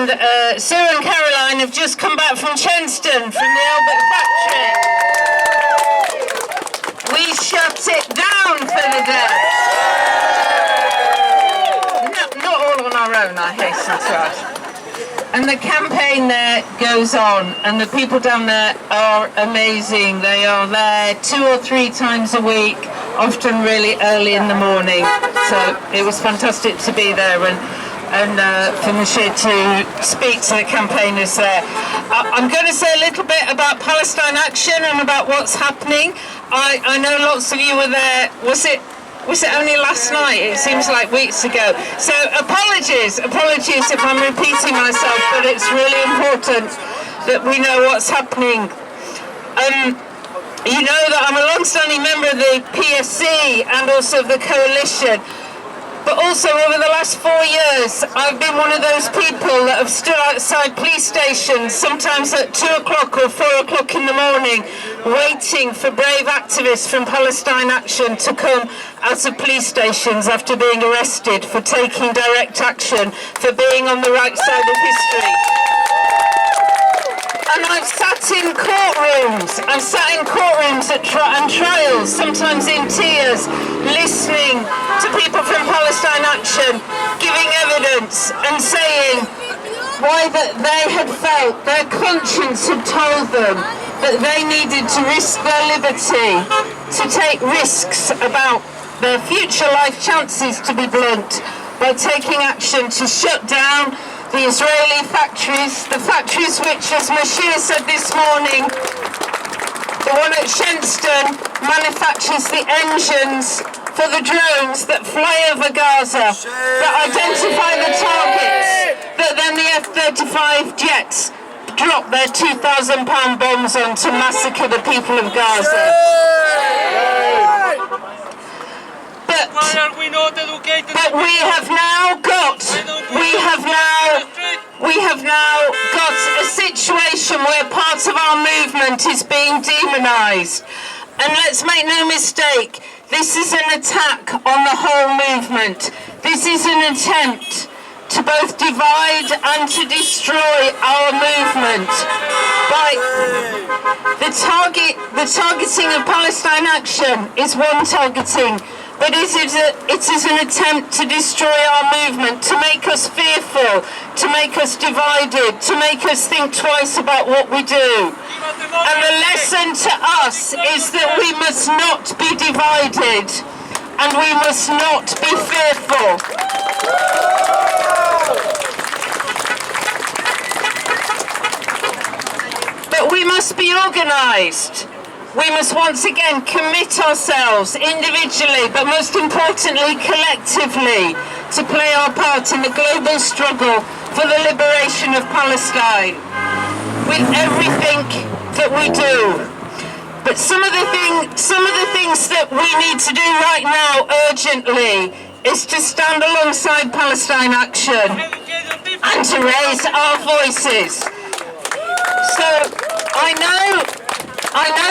and Sue and Caroline have just come back from Chenston, from the Albert factory. We shut it down for the day. Not all on our own, I hasten to add. And the campaign there goes on, and the people down there are amazing. They are there 2 or 3 times a week, often really early in the morning. So it was fantastic to be there and for Moshe to speak to the campaigners there. I'm going to say a little bit about Palestine Action and about what's happening. I know lots of you were there. Was it only last night? It seems like weeks ago. So apologies if I'm repeating myself, but it's really important that we know what's happening. You know that I'm a long-standing member of the PSC and also of the coalition. But also over the last 4 years, I've been one of those people that have stood outside police stations, sometimes at 2 o'clock or 4 o'clock in the morning, waiting for brave activists from Palestine Action to come out of police stations after being arrested for taking direct action, for being on the right side of history. And I've sat in courtrooms and trials, sometimes in tears, listening to people from Palestine Action, giving evidence and saying why that they had felt, their conscience had told them that they needed to risk their liberty, to take risks about their future life chances, to be blunt, by taking action to shut down the Israeli factories, the factories which, as Moshe said this morning, the one at Sheffield manufactures the engines for the drones that fly over Gaza, that identify the targets, that then the F-35 jets drop their 2,000-pound bombs on to massacre the people of Gaza. But we have now got a situation where parts of our movement is being demonised. And let's make no mistake, this is an attack on the whole movement. This is an attempt to both divide and to destroy our movement. By the targeting of Palestine Action is one targeting, but it is an attempt to destroy our movement, to make us fearful, to make us divided, to make us think twice about what we do. And the lesson to us is that we must not be divided, and we must not be fearful. But we must be organised. We must once again commit ourselves individually, but most importantly collectively, to play our part in the global struggle for the liberation of Palestine with everything that we do. But some of the things that we need to do right now urgently is to stand alongside Palestine Action and to raise our voices. So I know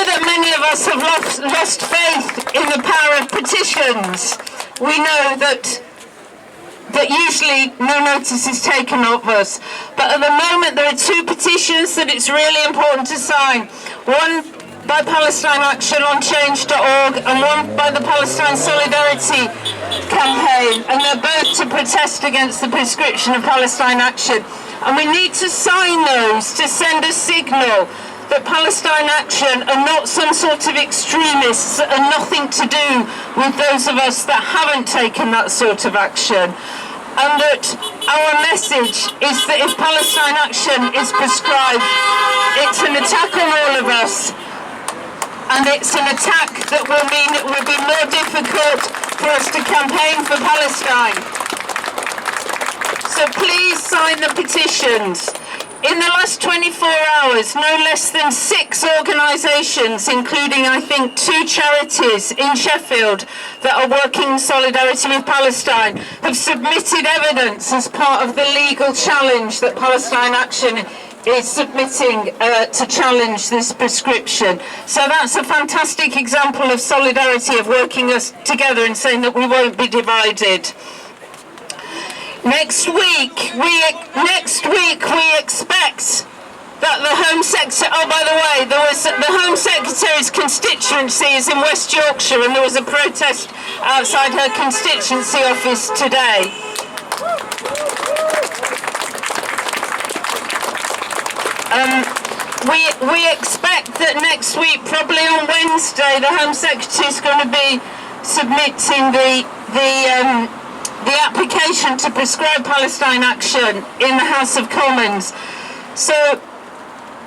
that many of us have lost faith in the power of petitions. We know that usually no notice is taken of us. But at the moment there are 2 petitions that it's really important to sign. One by Palestine Action on Change.org and one by the Palestine Solidarity Campaign. And they're both to protest against the prescription of Palestine Action. And we need to sign those to send a signal that Palestine Action are not some sort of extremists and nothing to do with those of us that haven't taken that sort of action. And that our message is that if Palestine Action is prescribed, it's an attack on all of us. And it's an attack that will mean it will be more difficult for us to campaign for Palestine. So please sign the petitions. In the last 24 hours, no less than 6 organisations, including I think 2 charities in Sheffield that are working in solidarity with Palestine, have submitted evidence as part of the legal challenge that Palestine Action is submitting to challenge this prescription. So that's a fantastic example of solidarity, of working us together and saying that we won't be divided. Next week we expect that the Home Secretary, oh by the way, the Home Secretary's constituency is in West Yorkshire and there was a protest outside her constituency office today. We expect that next week, probably on Wednesday, the Home Secretary is going to be submitting the application to prescribe Palestine action in the House of Commons. So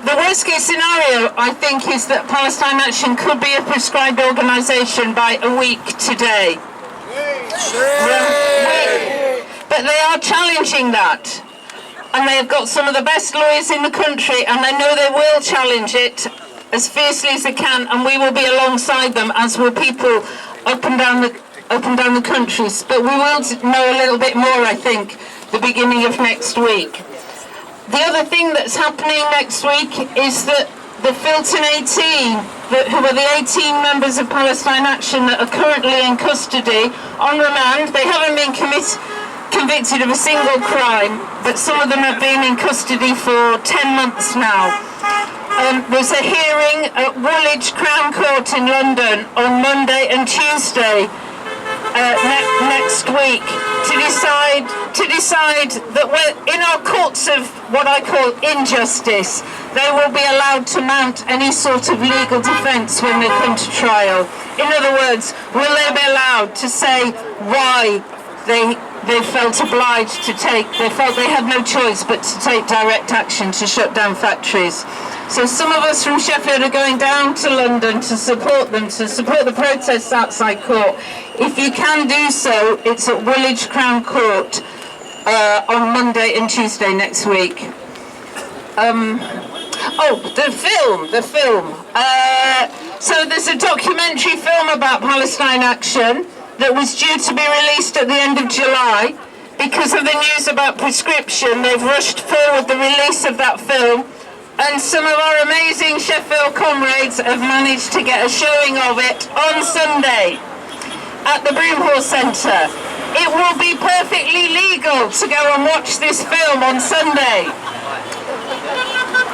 the worst case scenario, I think, is that Palestine Action could be a prescribed organisation by a week today. But they are challenging that. And they have got some of the best lawyers in the country, and I know they will challenge it as fiercely as they can, and we will be alongside them, as will people up and down the countries. But we will know a little bit more, I think, the beginning of next week. The other thing that's happening next week is that the Filton 18, who are the 18 members of Palestine Action that are currently in custody on remand, they haven't been convicted of a single crime, but some of them have been in custody for 10 months now. There's a hearing at Woolwich Crown Court in London on Monday and Tuesday next week to decide that in our courts of what I call injustice, they will be allowed to mount any sort of legal defence when they come to trial. In other words, will they be allowed to say why they felt obliged to they felt they had no choice but to take direct action to shut down factories. So some of us from Sheffield are going down to London to support them, to support the protests outside court. If you can do so, it's at Woolwich Crown Court on Monday and Tuesday next week. The film. So there's a documentary film about Palestine Action that was due to be released at the end of July. Because of the news about prescription, they've rushed forward the release of that film, and some of our amazing Sheffield comrades have managed to get a showing of it on Sunday at the Broomhall Centre. It will be perfectly legal to go and watch this film on Sunday.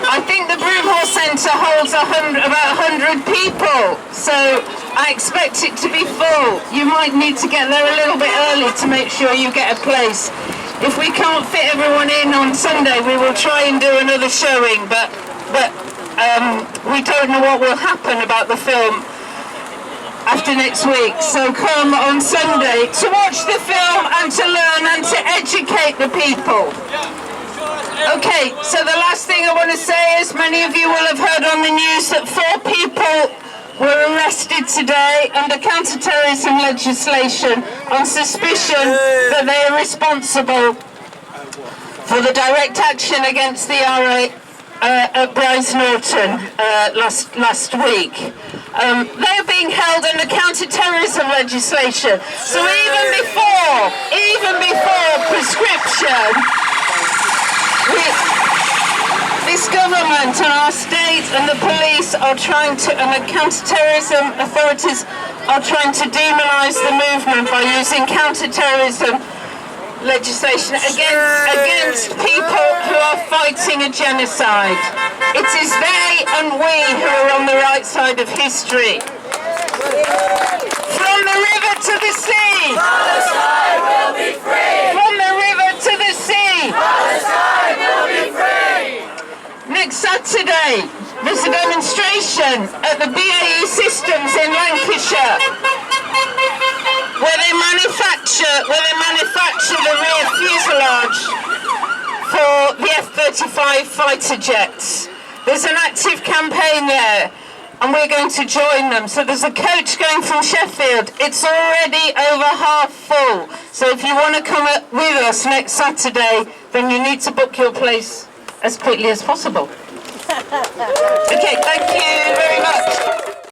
I think the Broomhall Centre holds about 100 people, so I expect it to be full. You might need to get there a little bit early to make sure you get a place. If we can't fit everyone in on Sunday, we will try and do another showing, but we don't know what will happen about the film after next week. So come on Sunday to watch the film and to learn and to educate the people. Okay, so the last thing I want to say is many of you will have heard on the news that 4 people were arrested today under counter-terrorism legislation on suspicion that they are responsible for the direct action against the RA at Bryce Norton last week. They are being held under counter-terrorism legislation. So even before prescription, this government and our state and the police are trying to, and the counter-terrorism authorities are trying to demonise the movement by using counter-terrorism legislation against people who are fighting a genocide. It is they and we who are on the right side of history. From the river to the sea, Palestine will be free! From the river to the sea, Palestine will be free! Next Saturday, there's a demonstration at the BAE Systems in Lancashire, where they manufacture the rear fuselage for the F-35 fighter jets. There's an active campaign there, and we're going to join them. So there's a coach going from Sheffield. It's already over half full. So if you want to come with us next Saturday, then you need to book your place as quickly as possible. Okay, thank you very much.